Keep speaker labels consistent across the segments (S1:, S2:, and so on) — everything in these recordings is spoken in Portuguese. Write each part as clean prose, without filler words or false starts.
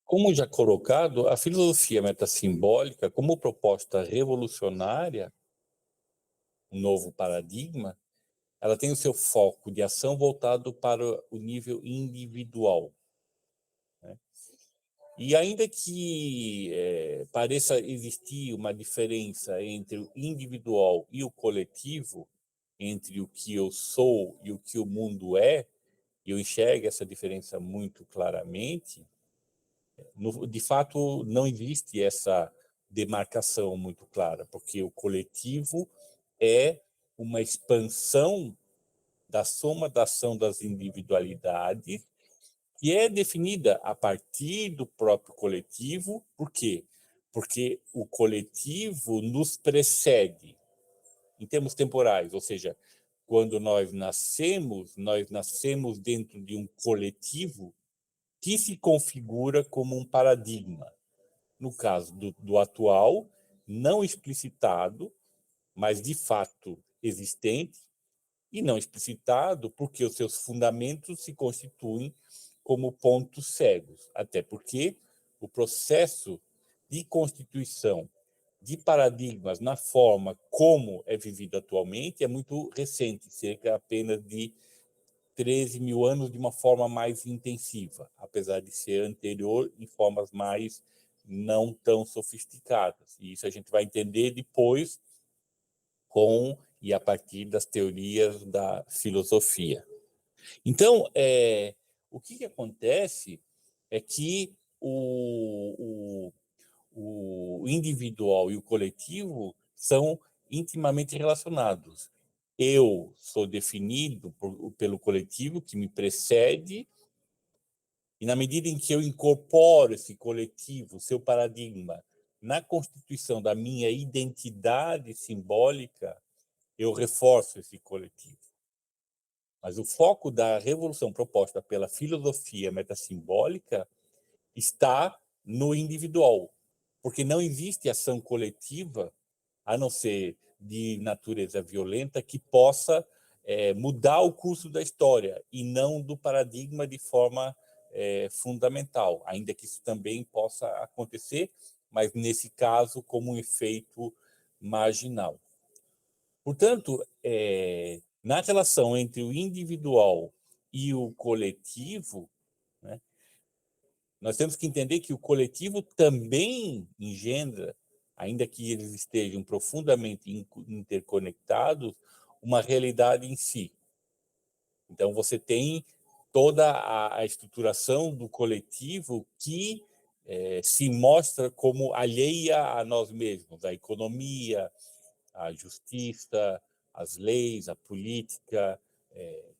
S1: Como já colocado, a filosofia metassimbólica, como proposta revolucionária, um novo paradigma, ela tem o seu foco de ação voltado para o nível individual, né? E ainda que pareça existir uma diferença entre o individual e o coletivo, entre o que eu sou e o que o mundo é, e eu enxergo essa diferença muito claramente, de fato não existe essa demarcação muito clara, porque o coletivo é uma expansão da soma da ação das individualidades, que é definida a partir do próprio coletivo. Por quê? Porque o coletivo nos precede em termos temporais, ou seja, quando nós nascemos dentro de um coletivo que se configura como um paradigma. No caso do atual, não explicitado, mas de fato existente, e não explicitado porque os seus fundamentos se constituem como pontos cegos, até porque o processo de constituição de paradigmas na forma como é vivido atualmente é muito recente, cerca apenas de 13 mil anos de uma forma mais intensiva, apesar de ser anterior em formas mais não tão sofisticadas. E isso a gente vai entender depois com e a partir das teorias da filosofia. Então, o que acontece é que o individual e o coletivo são intimamente relacionados. Eu sou definido pelo coletivo que me precede, e na medida em que eu incorporo esse coletivo, seu paradigma, na constituição da minha identidade simbólica, eu reforço esse coletivo. Mas o foco da revolução proposta pela filosofia metassimbólica está no individual, porque não existe ação coletiva, a não ser de natureza violenta, que possa mudar o curso da história e não do paradigma de forma fundamental, ainda que isso também possa acontecer, mas nesse caso como um efeito marginal. Portanto, na relação entre o individual e o coletivo, né, nós temos que entender que o coletivo também engendra, ainda que eles estejam profundamente interconectados, uma realidade em si. Então, você tem toda a estruturação do coletivo que se mostra como alheia a nós mesmos, a economia, a justiça, as leis, a política,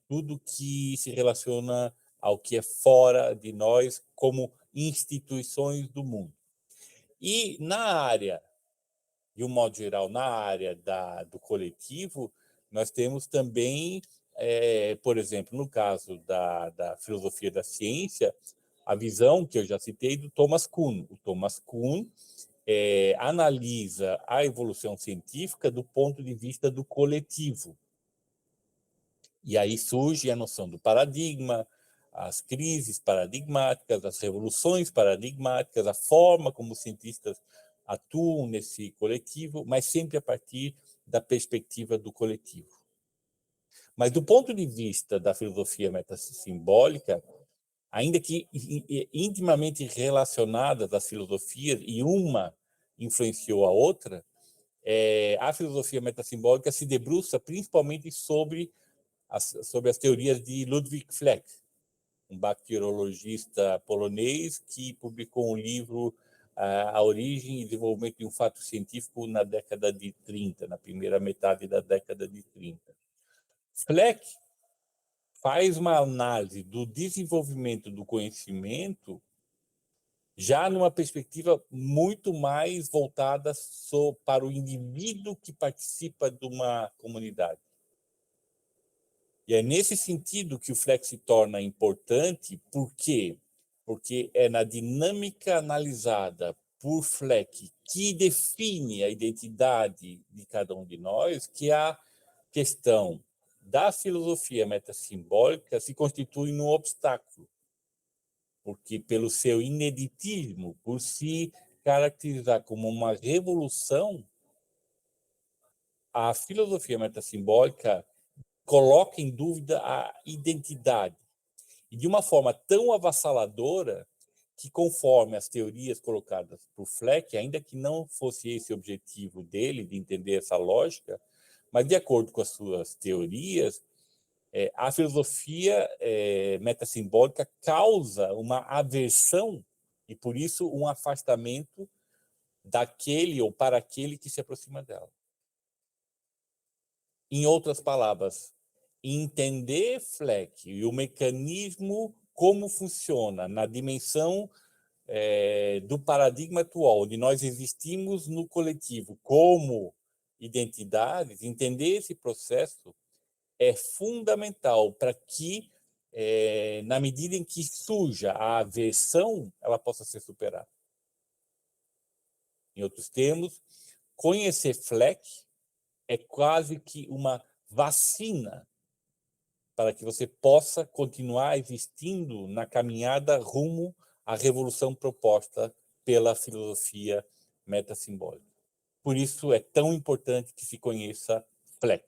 S1: tudo que se relaciona ao que é fora de nós como instituições do mundo. E na área, de um modo geral, na área do coletivo, nós temos também, por exemplo, no caso da filosofia da ciência, a visão que eu já citei do Thomas Kuhn. O Thomas Kuhn analisa a evolução científica do ponto de vista do coletivo. E aí surge a noção do paradigma, as crises paradigmáticas, as revoluções paradigmáticas, a forma como os cientistas atuam nesse coletivo, mas sempre a partir da perspectiva do coletivo. Mas do ponto de vista da filosofia metassimbólica, ainda que intimamente relacionadas às filosofias, e uma influenciou a outra, a filosofia metassimbólica se debruça principalmente sobre as teorias de Ludwig Fleck, um bacteriologista polonês que publicou um livro, A Origem e Desenvolvimento de um Fato Científico na década de 30, na primeira metade da década de 30. Fleck faz uma análise do desenvolvimento do conhecimento já numa perspectiva muito mais voltada para o indivíduo que participa de uma comunidade. E é nesse sentido que o Fleck se torna importante. Por quê? Porque é na dinâmica analisada por Fleck que define a identidade de cada um de nós que a questão da filosofia metassimbólica se constitui num obstáculo. porque pelo seu ineditismo, por se caracterizar como uma revolução, a filosofia metasimbólica coloca em dúvida a identidade, e de uma forma tão avassaladora que, conforme as teorias colocadas por Fleck, ainda que não fosse esse o objetivo dele, de entender essa lógica, mas de acordo com as suas teorias, a filosofia metassimbólica causa uma aversão e, por isso, um afastamento daquele ou para aquele que se aproxima dela. Em outras palavras, entender Fleck e o mecanismo, como funciona na dimensão do paradigma atual, onde nós existimos no coletivo como identidades, entender esse processo é fundamental para que, na medida em que surja a aversão, ela possa ser superada. Em outros termos, conhecer Fleck é quase que uma vacina para que você possa continuar existindo na caminhada rumo à revolução proposta pela filosofia metassimbólica. Por isso é tão importante que se conheça Fleck.